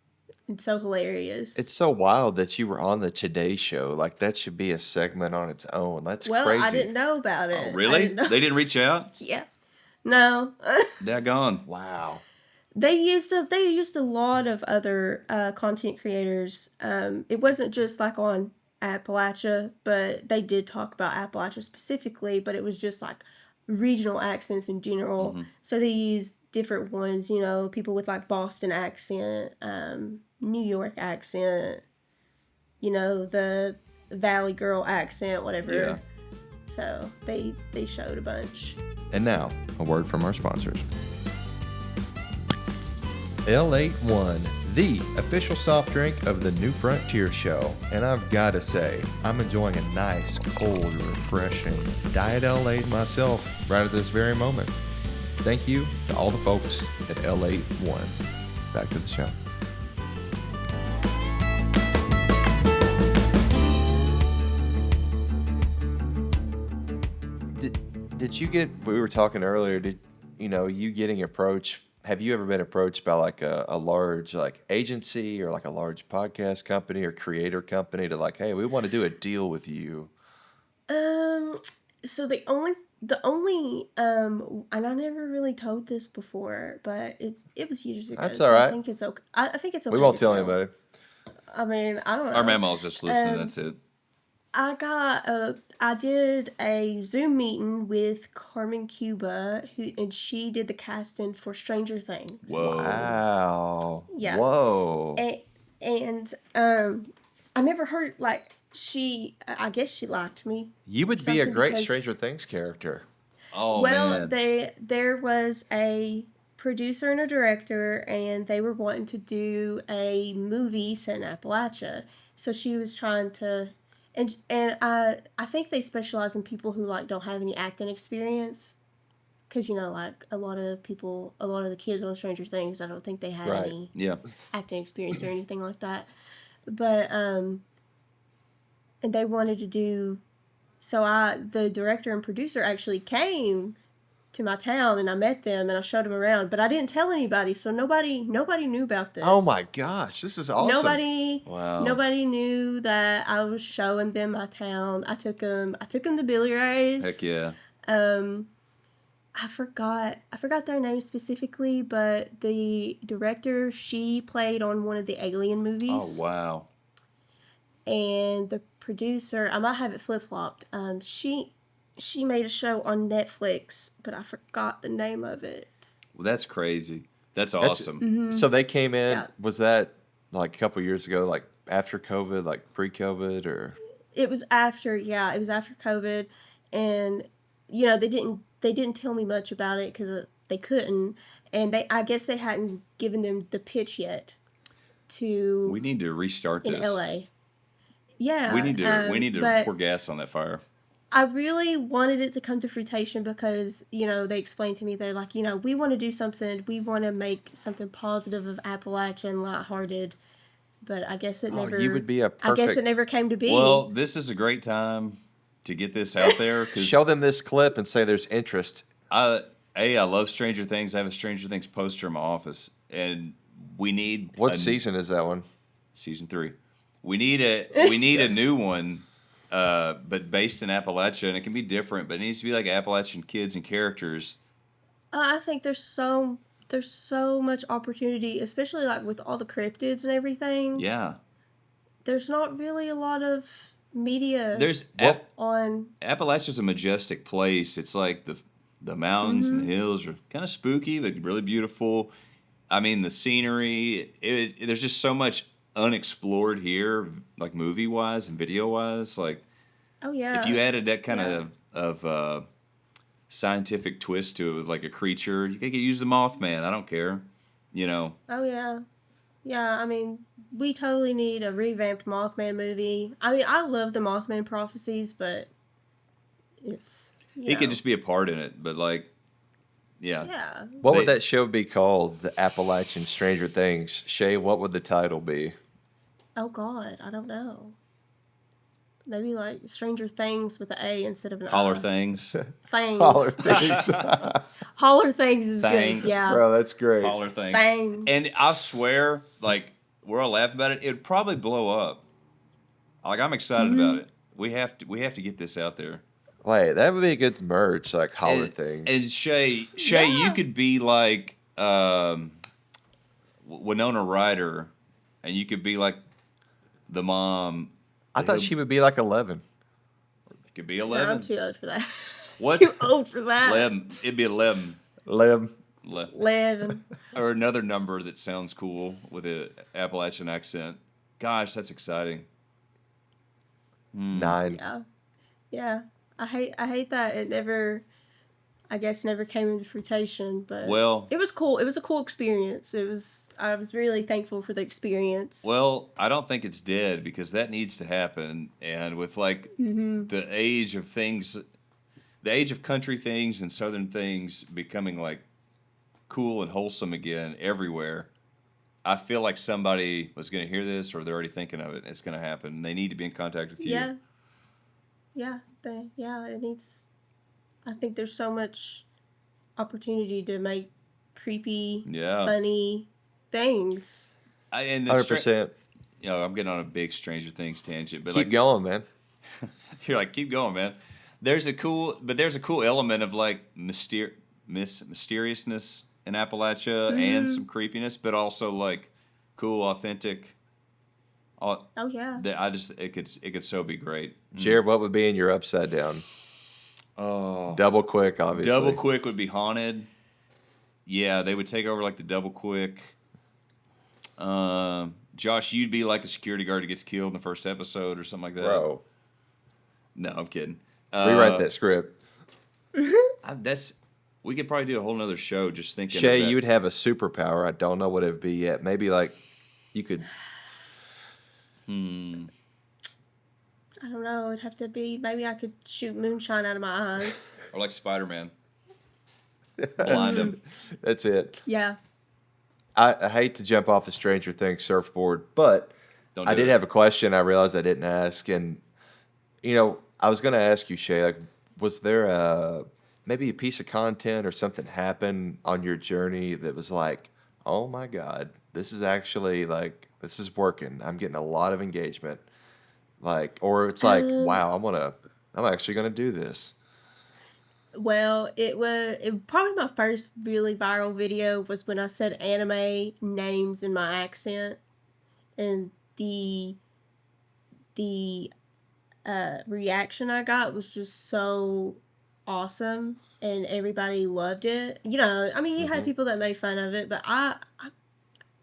It's so hilarious. It's so wild that you were on the Today Show. Like, that should be a segment on its own. That's well, crazy. I didn't know about it. Oh, really? They didn't reach out? Yeah. No. Daggone. Wow. They used a lot of other content creators. It wasn't just like on Appalachia, but they did talk about Appalachia specifically, but it was just like regional accents in general. Mm-hmm. So they used different ones, you know, people with like Boston accent, New York accent, you know, the Valley Girl accent, whatever. Yeah. So they showed a bunch. And now, a word from our sponsors. L81, the official soft drink of the New Frontier Show. And I've got to say, I'm enjoying a nice, cold, refreshing Diet L8 myself right at this very moment. Thank you to all the folks at L81. Back to the show. Did you get, we were talking earlier, you getting approached, have you ever been approached by like a large like agency or like a large podcast company or creator company to like, hey, we want to do a deal with you? So the only and I never really told this before, but it was years ago. That's all right. I think it's okay. I think it's okay. We won't to tell anybody. I mean, I don't know. Our mama's just listening. That's it. I did a Zoom meeting with Carmen Cuba, and she did the casting for Stranger Things. Whoa. Wow. Yeah. Whoa. And I never heard like I guess she liked me. You would be a Something great because- Stranger Things character. Oh, Well, man. there was a producer and a director, and they were wanting to do a movie set in Appalachia. So she was trying to, and I think they specialize in people who like don't have any acting experience, because you know like a lot of the kids on Stranger Things, I don't think they had Right. any Yeah. acting experience or anything like that. But and they wanted to do. So the director and producer actually came to my town, and I met them, and I showed them around. But I didn't tell anybody, so nobody knew about this. Oh my gosh, this is awesome. Wow. Nobody knew that I was showing them my town. I took them to Billy Ray's. Heck yeah. I forgot their name specifically, but the director, she played on one of the Alien movies. Oh, wow. And the producer, I might have it flip-flopped. She made a show on Netflix, but I forgot the name of it. Well, that's crazy. That's awesome. Mm-hmm. So they came in, Yeah. was that like a couple years ago, like after COVID, like pre-COVID, or? It was after COVID, and you know they didn't tell me much about it because they couldn't, and I guess they hadn't given them the pitch yet. We need to restart in this. LA. Yeah, We need to but pour gas on that fire. I really wanted it to come to fruition because, you know, they explained to me, they're like, you know, we want to do something, we want to make something positive of Appalachia and lighthearted, but I guess it never. You would be a I perfect. guess it never came to be. Well, this is a great time to get this out there. Cause Show them this clip and say there's interest. I love Stranger Things. I have a Stranger Things poster in my office, and we need What season is that one? Season 3. We need a new one, but based in Appalachia, and it can be different, but it needs to be like Appalachian kids and characters. I think there's so much opportunity, especially like with all the cryptids and everything. Yeah, There's not really a lot of media there's on. Appalachia's a majestic place. It's like the mountains and the Mm-hmm. hills are kind of spooky, but really beautiful. I mean, the scenery. There's just so much unexplored here, like movie wise and video wise. Like Oh if you yeah. added that kind Yeah. of scientific twist to it with like a creature, you could use the Mothman. I don't care. You know. Oh yeah. Yeah, I mean, we totally need a revamped Mothman movie. I mean, I love the Mothman prophecies, but it's, He could just be a part in it, but like, yeah, yeah. What would they, that show be called? The Appalachian Stranger Things. Shay, what would the title be? Oh God, I don't know. Maybe like Stranger Things with an A instead of an holler I. things, Holler Things. Things. Holler Things is Thanks. good. Yeah. Bro, that's great. holler things, Things. and I swear, like we're all laughing about it. It'd probably blow up. Like I'm excited about Mhm. it. We have to get this out there. Wait, that would be a good merch, like Holler Things. And Shay, you Yeah. could be like Winona Ryder, and you could be like the mom. I thought she would be like 11. It could be No, 11. I'm too old for that. What's Too old for that. 11? It'd be 11. 11. 11. Or another number that sounds cool with an Appalachian accent. Gosh, that's exciting. 9. Yeah. Yeah. I hate that it never, I guess, never came into fruition, but Well, it was cool. It was a cool experience. I was really thankful for the experience. I don't think it's dead because that needs to happen. And with like the age of things, the age of country things and southern things becoming like cool and wholesome again everywhere, I feel like somebody was going to hear this or they're already thinking of it. It's going to happen. They need to be in contact with you. Yeah. Yeah. It needs, I think there's so much opportunity to make creepy, Yeah. funny things. And 100%. I'm getting on a big Stranger Things tangent, but Keep like going, man. you're like, keep going, man. There's a cool element of like mysteriousness in Appalachia and some creepiness, but also like cool, authentic. Oh yeah. That it could so be great. Jared, what would be in your upside down? Oh, Double Quick, obviously. Double Quick would be haunted. Yeah, they would take over like the Double Quick. Josh, you'd be like a security guard who gets killed in the first episode or something like that. Bro, No, I'm kidding. rewrite that script. We could probably do a whole nother show just thinking. Shay, of that. you would have a superpower. I don't know what it would be yet. Maybe like you could. I don't know. It'd have to be, maybe I could shoot moonshine out of my eyes. Or like Spider-Man. Blind him. That's it. Yeah. I hate to jump off the Stranger Things surfboard, but Don't I do did it. have a question. I realized I didn't ask, and I was going to ask you, Shay. Like, was there maybe a piece of content or something happened on your journey that was like, oh my God, this is actually like this is working. I'm getting a lot of engagement. Like, or it's like, wow, I'm actually gonna do this. Well, probably my first really viral video was when I said anime names in my accent, and the reaction I got was just so awesome, and everybody loved it. I mean, you had people that made fun of it, but I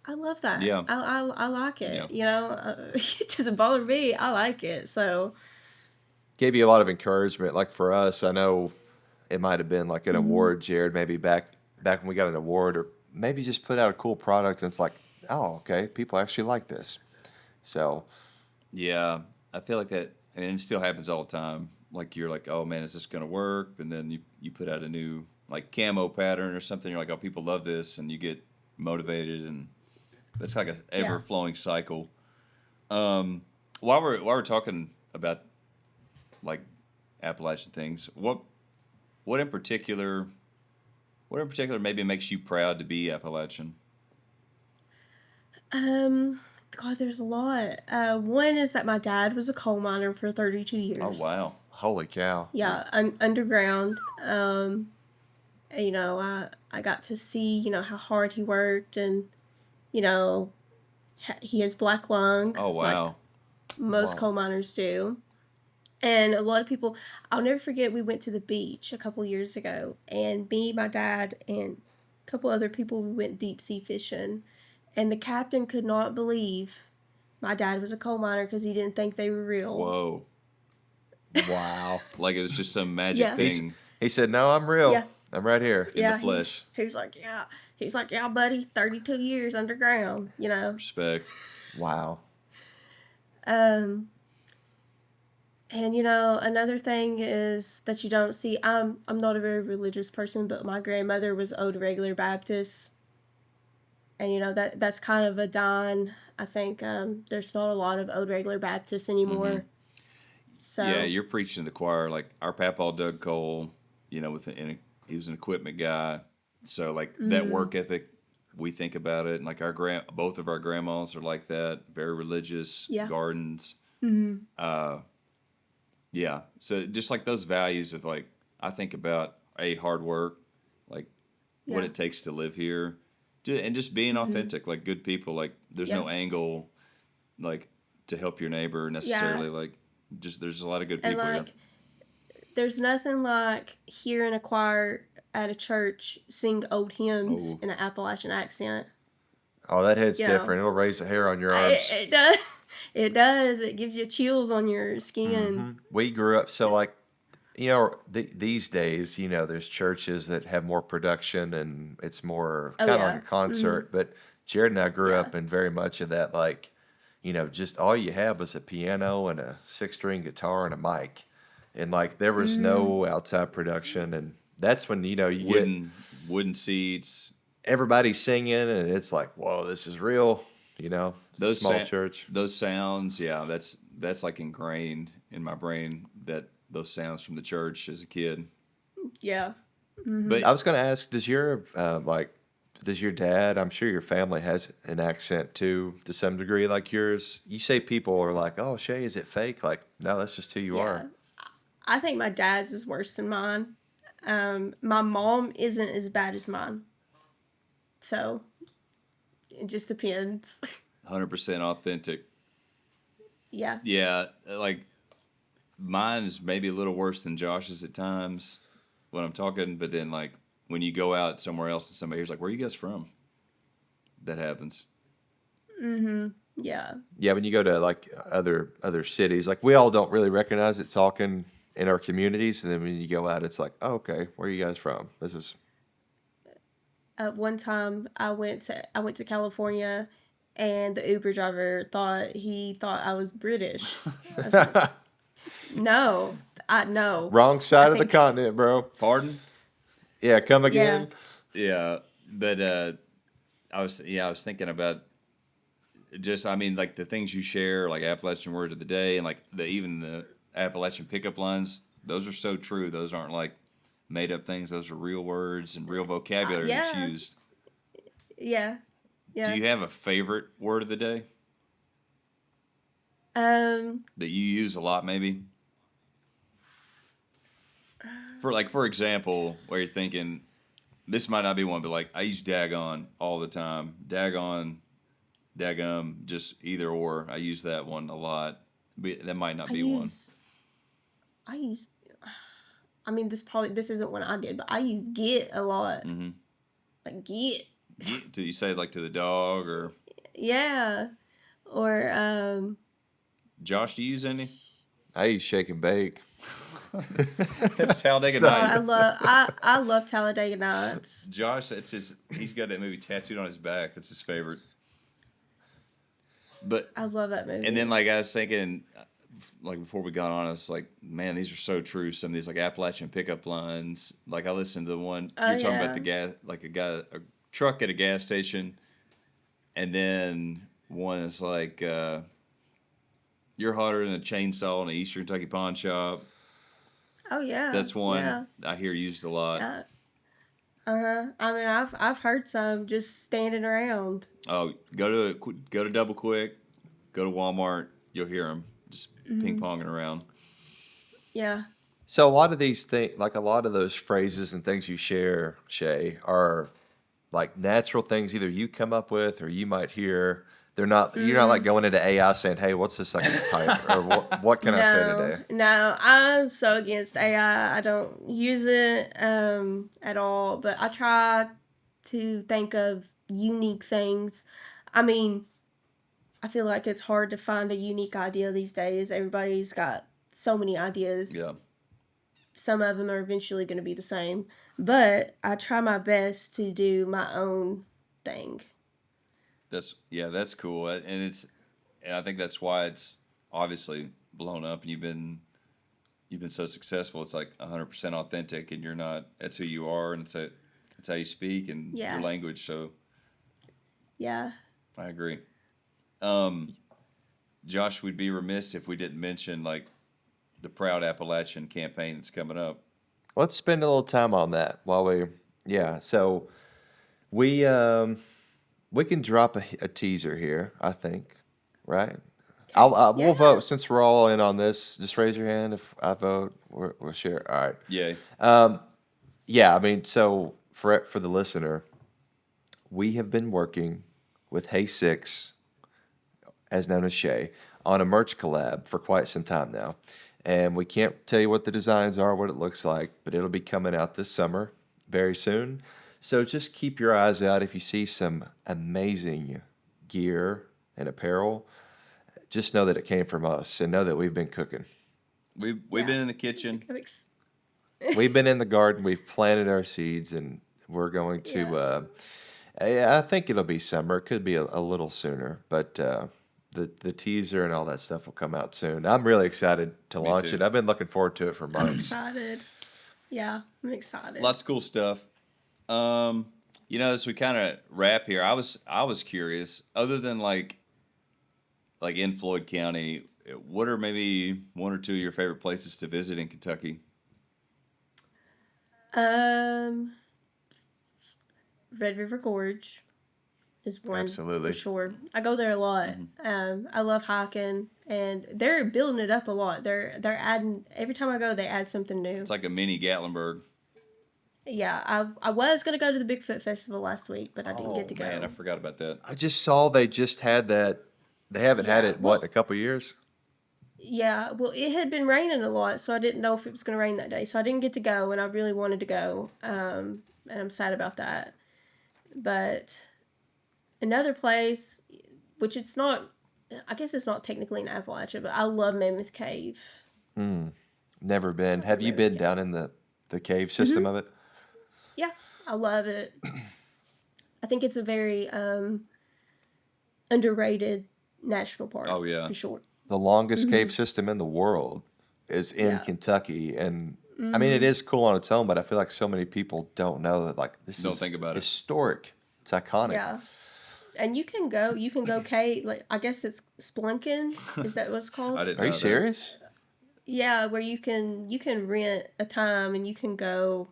love that. Yeah. I like it. Yeah. It doesn't bother me. I like it. So Gave you a lot of encouragement. Like for us, I know it might have been like an award, Jared, maybe back when we got an award, or maybe just put out a cool product and it's like, oh, okay, people actually like this. So Yeah, I feel like that, and it still happens all the time. Like you're like, oh man, is this gonna work? And then you put out a new like camo pattern or something. You're like, oh, people love this, and you get motivated, and that's like a ever flowing cycle. While we're talking about like Appalachian things, what in particular maybe makes you proud to be Appalachian? God, there's a lot. One is that my dad was a coal miner for 32 years. Oh wow. holy cow. Yeah, underground. I got to see, how hard he worked, and, he has black lung. Oh wow. Like most Wow. coal miners do. And a lot of people, I'll never forget, we went to the beach a couple years ago, and me, my dad, and couple other people, we went deep sea fishing, and the captain could not believe my dad was a coal miner because he didn't think they were real. Whoa. Wow. Like it was just some magic Yeah. thing He said, "No, I'm real. Yeah. I'm right here." in the flesh. He was like, yeah. He was like, yeah, buddy, 32 years underground, you know. Respect. Wow. And you know, another thing is that you don't see. I'm not a very religious person, but my grandmother was Old Regular Baptist, and you know that's kind of a dying. I think there's not a lot of Old Regular Baptists anymore. Mm-hmm. So Yeah, you're preaching to the choir. Like our papa Doug Cole, you know, he was an equipment guy, so like that work ethic. We think about it, and like both of our grandmas are like that, very religious, gardens. Yeah, so just like those values of like, I think about hard work, like what it takes to live here, and just being authentic, like good people. Like there's no angle, like to help your neighbor necessarily. Like just there's a lot of good people and here. There's nothing like hearing a choir at a church sing old hymns in an Appalachian accent. Oh, that hits You know. different. It'll raise the hair on your arms. It does. It does. It gives you chills on your skin. We grew up like, you know, these days, you know, there's churches that have more production and it's more kind of like a concert. But Jared and I grew up in very much of that, like, you know, just all you have was a piano and a 6-string guitar and a mic. And like there was no outside production. And that's when, you know, you get wooden seats, everybody singing, and it's like, whoa, this is real. You know, those small church. Those sounds, yeah, that's like ingrained in my brain, that those sounds from the church as a kid. Yeah. But I was going to ask, does your dad, I'm sure your family has an accent too, to some degree, like yours? You say people are like, oh, Shay, is it fake? Like, no, that's just who you are. I think my dad's is worse than mine. My mom isn't as bad as mine. So, it just depends. 100% authentic. Yeah. Yeah, like mine is maybe a little worse than Josh's at times when I'm talking, but then like when you go out somewhere else and somebody here's like, where are you guys from? That happens. Yeah. Yeah, when you go to like other cities, like we all don't really recognize it talking in our communities, and then when you go out, it's like, oh, okay, where are you guys from? This is. One time I went to California, and the Uber driver thought I was British. I was like, no. Wrong side of the continent, bro. Pardon? Yeah, come again. Yeah, but I was thinking about just, I mean, like the things you share, like Appalachian word of the day, and like even the Appalachian pickup lines. Those are so true. Those aren't like made up things. Those are real words and real vocabulary that's used. Yeah. Do you have a favorite word of the day? That you use a lot, maybe? For example, where you're thinking, this might not be one, but like I use daggone all the time. Daggone, daggum, just either or. I use that one a lot. But that might not be one. This isn't one I did, but I use get a lot. Mm-hmm. Like get. Do you say like to the dog or? Yeah. Or Josh, do you use any? I use shake and bake. That's Talladega Nights. I love Talladega Nights. Josh, he's got that movie tattooed on his back. That's his favorite. But I love that movie. And then like I was thinking, like before we got on, I was like, man, these are so true. Some of these like Appalachian pickup lines. Like I listened to the one you're talking about, the gas, like a truck at a gas station, and then one is like, you're hotter than a chainsaw in an Eastern Kentucky pawn shop. Oh yeah, that's one I hear used a lot. I mean, I've heard some just standing around. Oh, go to Double Quick, go to Walmart. You'll hear them just ping ponging around. Yeah. So a lot of these things, like a lot of those phrases and things you share, Shay, are like natural things either you come up with or you might hear. They're not. You're not like going into AI saying, "Hey, what's this I can type?" or "What can I say today?" No, I'm so against AI. I don't use it at all. But I try to think of unique things. I mean, I feel like it's hard to find a unique idea these days. Everybody's got so many ideas. Yeah. Some of them are eventually going to be the same, but I try my best to do my own thing. That's cool, and I think that's why it's obviously blown up, and you've been so successful. It's like 100% authentic, and you're not. That's who you are, and it's how you speak and Yeah. your language. So Yeah. I agree. Josh, we'd be remiss if we didn't mention like the Proud Appalachian campaign that's coming up. Let's spend a little time on that while so we can drop a teaser here, I think, right? We'll Yeah. vote since we're all in on this. Just raise your hand if I vote. We'll share. All right. Yay. Yeah, I mean, so for the listener, we have been working with Haesicks, as known as Shay, on a merch collab for quite some time now. And we can't tell you what the designs are, what it looks like, but it'll be coming out this summer very soon. So just keep your eyes out if you see some amazing gear and apparel. Just know that it came from us and know that we've been cooking. We've Yeah. been in the kitchen. We've been in the garden, we've planted our seeds, and we're going to I think it'll be summer. It could be a little sooner, but the teaser and all that stuff will come out soon. I'm really excited to Me launch too. it. I've been looking forward to it for I'm months. excited. Yeah, I'm excited. Lots of cool stuff. As we kind of wrap here, I was curious. Other than like in Floyd County, what are maybe one or two of your favorite places to visit in Kentucky? Red River Gorge is one Absolutely. for sure. I go there a lot. I love hiking, and they're building it up a lot. They're adding every time I go. They add something new. It's like a mini Gatlinburg. Yeah, I was gonna go to the Bigfoot Festival last week, but I didn't get to go. Man, I forgot about that. I just saw they just had that. They haven't had Yeah, it, well- in a couple years? Yeah, well, it had been raining a lot, so I didn't know if it was gonna rain that day, so I didn't get to go, and I really wanted to go, and I'm sad about that. But another place, which it's not, I guess it's not technically in Appalachia, but I love Mammoth Cave. Never been. Have you been down in the cave system of it? Yeah, I love it. I think it's a very underrated national park. Oh, yeah. For sure. The longest cave system in the world is in Yeah. Kentucky, and I mean it is cool on its own, but I feel like so many people don't know that this Don't is think about it. historic. It's iconic. Yeah. And you can go cave, like, I guess it's spelunking. Is that what it's called? I didn't. Are know you that. serious? Yeah, where you can rent a time and you can go,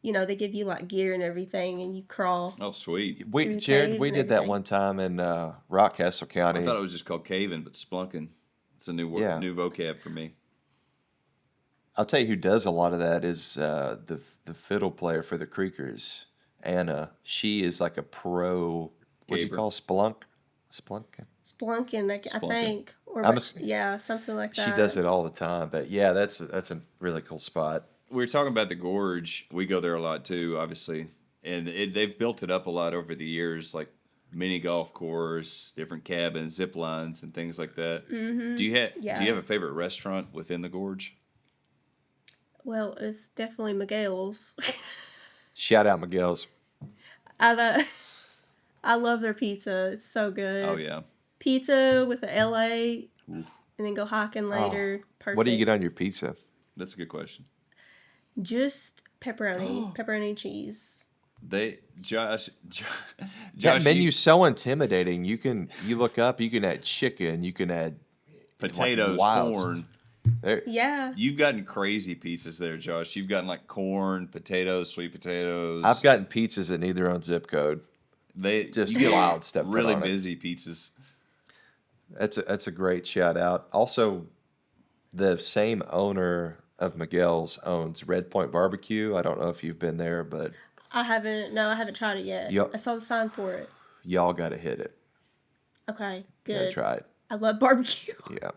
they give you like gear and everything and you crawl. Oh, sweet. Through Jared, caves we and did that everything. one time in Rockcastle County. I thought it was just called caving, but splunking. It's a new word, Yeah. new vocab for me. I'll tell you who does a lot of that is the fiddle player for the Creekers, Anna. She is like a pro. What do you Caver. call Splunking? Spelunking, I Spelunking. think. Or I'm something like that. She does it all the time. But yeah, that's a really cool spot. We were talking about the gorge. We go there a lot too, obviously, and they've built it up a lot over the years, like mini golf course, different cabins, zip lines, and things like that. Mm-hmm. Do you have Yeah. Well, it's definitely Miguel's. Shout out Miguel's. I love their pizza. It's so good. Oh yeah, Pizza with a LA, and then go hiking later. Perfect. What do you get on your pizza? that's a good question. Just pepperoni, pepperoni cheese. Josh, That menu's so intimidating. You look up, you can add chicken, you can add potatoes, wild- corn. there, Yeah. You've gotten crazy pizzas there, Josh. You've gotten like corn, potatoes, sweet potatoes. I've gotten pizzas that need their own zip code. Just you get wild stuff put Really on it. busy pizzas. That's a great shout out. Also, the same owner of Miguel's owns Red Point Barbecue. I don't know if you've been there, but I haven't tried it yet. Yup. I saw the sign for it. y'all got to hit it. Okay, Gotta good. try it. I love barbecue. Yeah.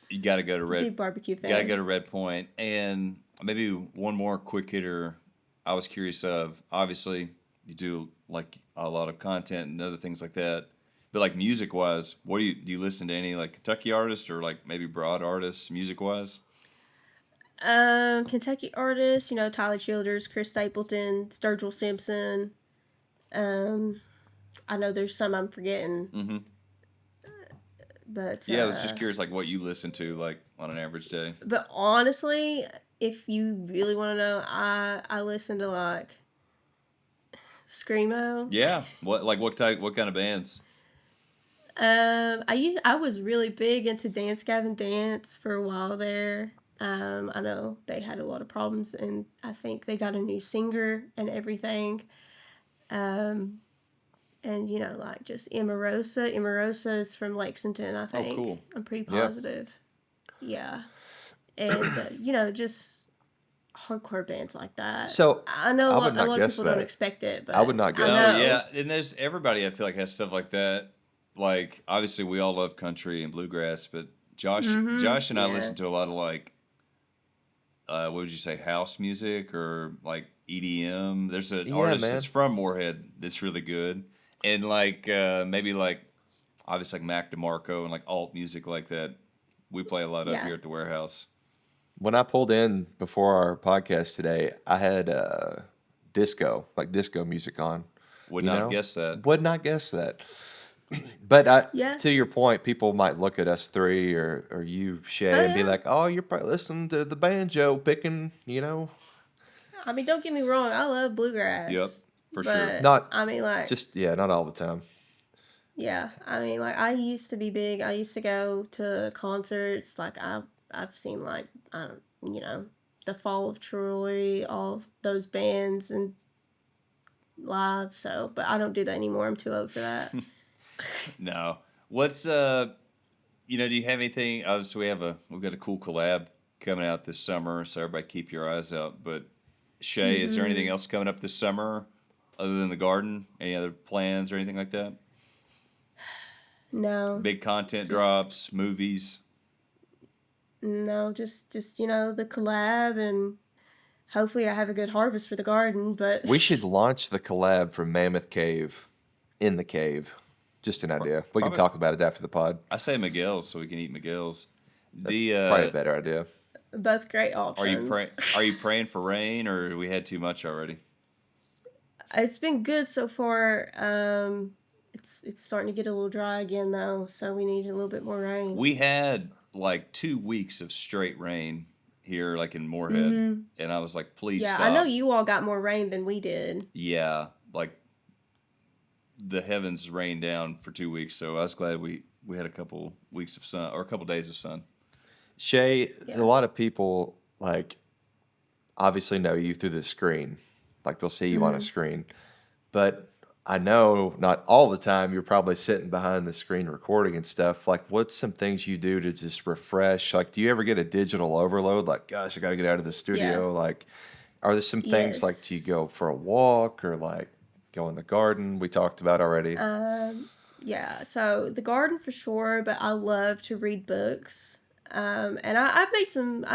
You got to go to Red. Big barbecue fan. Got to go to Red Point, and maybe one more quick hitter. I was curious of. Obviously, you do like a lot of content and other things like that. But like music wise, what do you listen to any like Kentucky artists or like maybe broad artists music wise? Kentucky artists, Tyler Childers, Chris Stapleton, Sturgill Simpson. Um, I know there's some I'm forgetting, Mm-hmm. but Yeah, I was just curious like what you listen to like on an average day. but honestly, if you really want to know, I listen to like screamo. Yeah, what kind of bands? I was really big into Dance Gavin Dance for a while there. I know they had a lot of problems, and I think they got a new singer and everything. Um, and like just Emarosa. Emarosa is from Lexington, I Oh, think. cool. I'm pretty Yeah. positive. Yeah, and just hardcore bands like that. So I know I would a not lot of guess people don't that. expect it, but I would not I guess Oh know. yeah, and there's everybody I feel like has stuff like that. Like obviously we all love country and bluegrass, but Josh and I Yeah. listen to a lot of like what would you say, house music or like EDM. There's an Yeah, artist man. that's from Moorhead that's really good, and like maybe like obviously like Mac DeMarco and like alt music like that. We play a lot of Yeah. here at the warehouse. When I pulled in before our podcast today, I had disco music on. Would You not have know, guessed that. would not guess that. But Yeah. to your point, people might look at us three or you, Shay, Oh and be yeah. like, "Oh, you're probably listening to the banjo picking." You know, I mean, don't get me wrong. I love Yep, bluegrass, for sure. but not I mean, like, not all the time. yeah. I mean, like, I used to be big. I used to go to concerts. Like, I've seen like I don't, the Fall of Troy, all of those bands and live. So, but I don't do that anymore. I'm too old for that. No. What's do you have anything? So we've got a cool collab coming out this summer, so everybody keep your eyes out. But Shay, is there anything else coming up this summer other than the garden? Any other plans or anything like that? No, Big content just drops, movies. no, just the collab, and hopefully I have a good harvest for the garden. But We should launch the collab from Mammoth Cave in the cave. Just an idea. We can Probably, talk about it after the pod. I say Miguel's so we can eat Miguel's. That's The probably a better idea. both great are you praying? options. Are you praying for rain, or we had too much already? It's been good so far. It's starting to get a little dry again though, so we need a little bit more rain. We had like 2 weeks of straight rain here, like in Moorhead, Mm-hmm. and I was like, "Please Yeah, I know stop." you all got more rain than we did. Yeah, like the heavens rained down for 2 weeks, so I was glad we had a couple weeks of sun or a couple days of sun. Shay, Yeah. a lot of people like obviously know you through the screen. Like they'll see you on a screen. But I know not all the time you're probably sitting behind the screen recording and stuff. Like what's some things you do to just refresh? Like do you ever get a digital overload? Like, gosh, I gotta get out of the studio. Like are there some things like do you Yes. go for a walk or like go in the garden we talked about already? Yeah. So the garden for sure, but I love to read books. And I've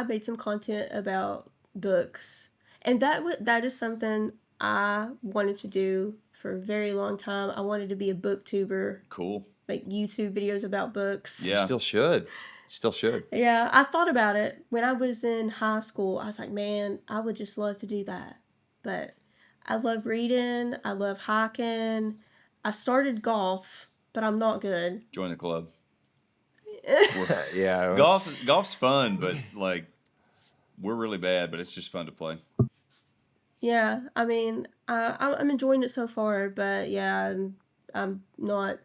made some content about books, and that is something I wanted to do for a very long time. I wanted to be a booktuber, Cool. make YouTube videos about books. Yeah. Still should. Still should. Yeah, I thought about it when I was in high school. I was like, man, I would just love to do that. But I love reading. I love hiking. I started golf, but I'm not good. Join the club. Yeah. it was- Golf's fun, but like we're really bad, but it's just fun to play. Yeah, I mean, I'm enjoying it so far, but yeah, I'm not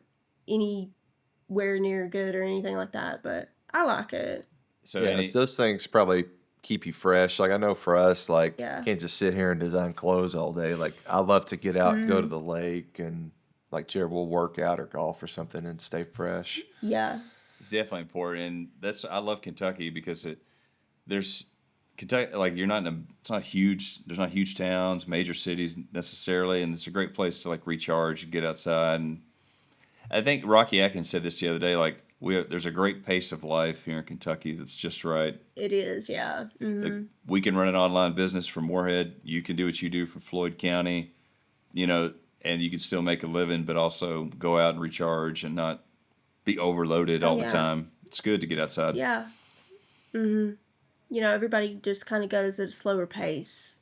anywhere near good or anything like that, but I like it. So Yeah, any it's those things probably keep you fresh. Like I know for us, like Yeah. you can't just sit here and design clothes all day. Like I love to get out and go to the lake and like Jared will work out or golf or something and stay fresh. Yeah. it's definitely important, and I love Kentucky because there's Kentucky, like you're not in a, it's not huge. There's not huge towns, major cities necessarily, and it's a great place to like recharge and get outside. And I think Rocky Atkins said this the other day. Like there's a great pace of life here in Kentucky that's just right. It is, yeah. Like, we can run an online business from Moorhead. You can do what you do from Floyd County. and you can still make a living, but also go out and recharge and not be overloaded all the yeah. time. It's good to get outside. Yeah. Mm-hmm. Everybody just kind of goes at a slower pace.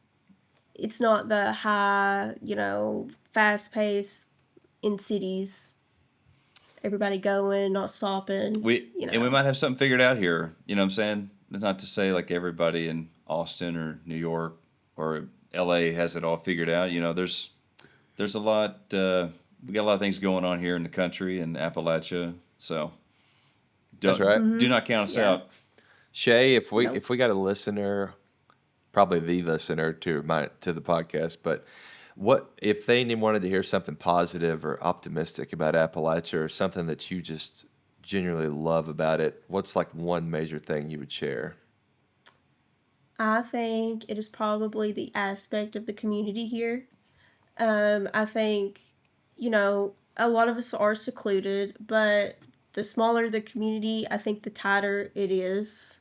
It's not the high, fast pace in cities. Everybody going, not stopping. And we might have something figured out here. You know what I'm saying? It's not to say like everybody in Austin or New York or LA has it all figured out. There's a lot. We got a lot of things going on here in the country and Appalachia. So That's right. Do not count us out. Shay, if we got a listener, probably the listener to the podcast, but what if they wanted to hear something positive or optimistic about Appalachia or something that you just genuinely love about it? What's like one major thing you would share? I think it is probably the aspect of the community here. I think, a lot of us are secluded, but the smaller the community, I think the tighter it is.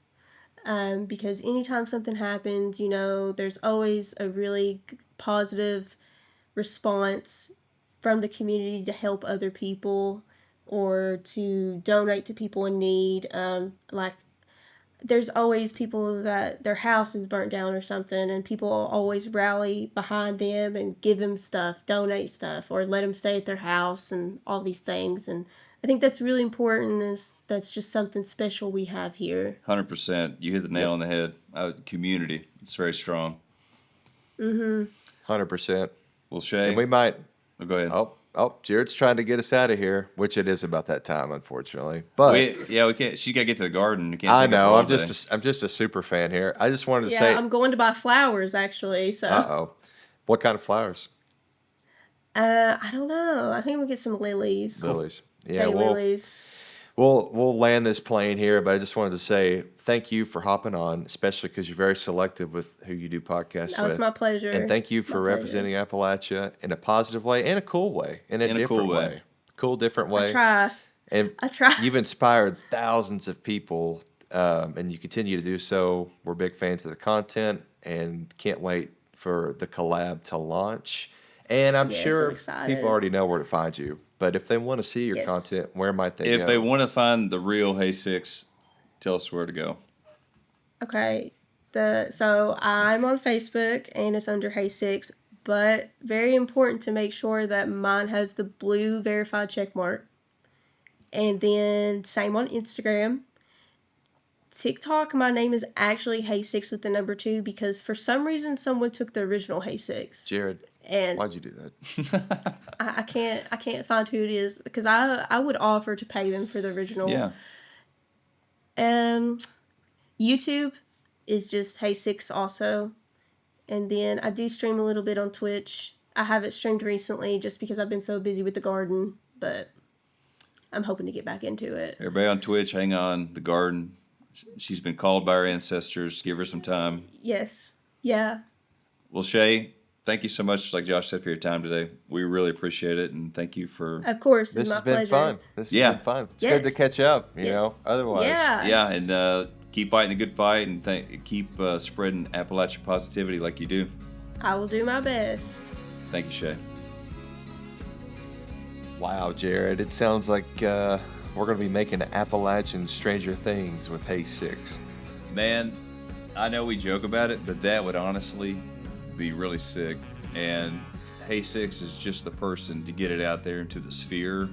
Because anytime something happens, there's always a really positive response from the community to help other people or to donate to people in need. Like, there's always people that their house is burnt down or something, and people always rally behind them and give them stuff, donate stuff, or let them stay at their house and all these things. And I think that's really important. That's just something special we have here. 100%. You hit the nail on the head. Community. It's very strong. 100%. Well, Shay. And we might. Go ahead. Jared's trying to get us out of here, which it is about that time, unfortunately. But we can't. She got to get to the garden. I know. I'm just a super fan here. I just wanted to say. I'm going to buy flowers actually. So. What kind of flowers? I don't know. I think we'll get some lilies. Yeah, lilies. We'll land this plane here, but I just wanted to say thank you for hopping on, especially because you're very selective with who you do podcasts with. It's my pleasure. And thank you for representing Appalachia in a positive way and a cool way, in a different way. Cool, different way. I try. And I try. You've inspired thousands of people, and you continue to do so. We're big fans of the content and can't wait for the collab to launch. And I'm sure people already know where to find you. But if they want to see your content, where might they go? If they want to find the real Haesicks, tell us where to go. Okay. So I'm on Facebook, and it's under Haesicks. But very important to make sure that mine has the blue verified check mark. And then same on Instagram. TikTok, my name is actually Haesicks with the number 2 because for some reason someone took the original Haesicks. Jared, and why'd you do that? I can't find who it is because I would offer to pay them for the original. Yeah. YouTube is just Haesicks also. And then I do stream a little bit on Twitch. I haven't streamed recently just because I've been so busy with the garden, but I'm hoping to get back into it. Everybody on Twitch, hang on. The garden. She's been called by our ancestors. Give her some time. Yes. Yeah. Well, Shay, thank you so much, like Josh said, for your time today. We really appreciate it, and thank you for... Of course, this it's my has been pleasure. fun. This has been fun. It's good to catch up, you know, otherwise. Yeah, and keep fighting a good fight, and keep spreading Appalachian positivity like you do. I will do my best. Thank you, Shay. Wow, Jared, it sounds like... we're going to be making Appalachian Stranger Things with Haesicks. Man, I know we joke about it, but that would honestly be really sick. And Haesicks is just the person to get it out there into the sphere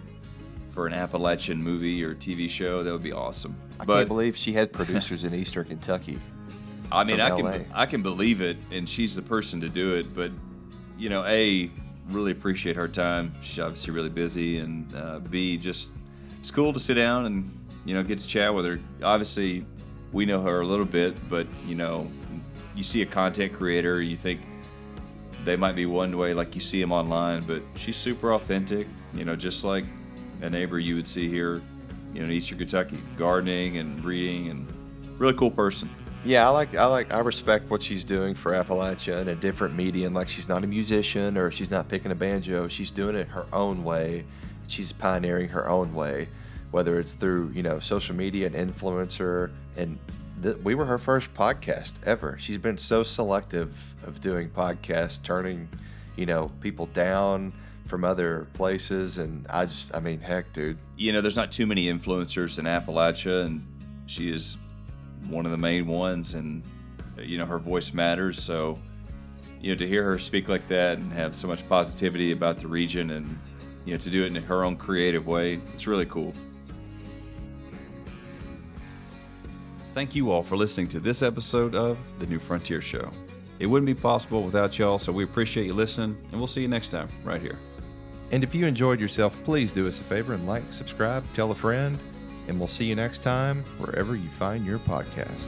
for an Appalachian movie or TV show. That would be awesome. I can't believe she had producers in Eastern Kentucky. I mean, I can believe it, and she's the person to do it. But, really appreciate her time. She's obviously really busy, and B, just... It's cool to sit down and, get to chat with her. Obviously, we know her a little bit, but, you see a content creator, you think they might be one way like you see them online, but she's super authentic, just like a neighbor you would see here, in Eastern Kentucky, gardening and reading, and really cool person. Yeah, I respect what she's doing for Appalachia in a different medium. Like, she's not a musician or she's not picking a banjo. She's doing it her own way. She's pioneering her own way, whether it's through, social media and influencer. And we were her first podcast ever. She's been so selective of doing podcasts, turning, people down from other places. And I mean, heck, dude. There's not too many influencers in Appalachia, and she is one of the main ones, and her voice matters. So to hear her speak like that and have so much positivity about the region, and to do it in her own creative way, it's really cool. Thank you all for listening to this episode of The New Frontier Show. It wouldn't be possible without y'all, so we appreciate you listening, and we'll see you next time right here. And if you enjoyed yourself, please do us a favor and like, subscribe, tell a friend, and we'll see you next time wherever you find your podcast.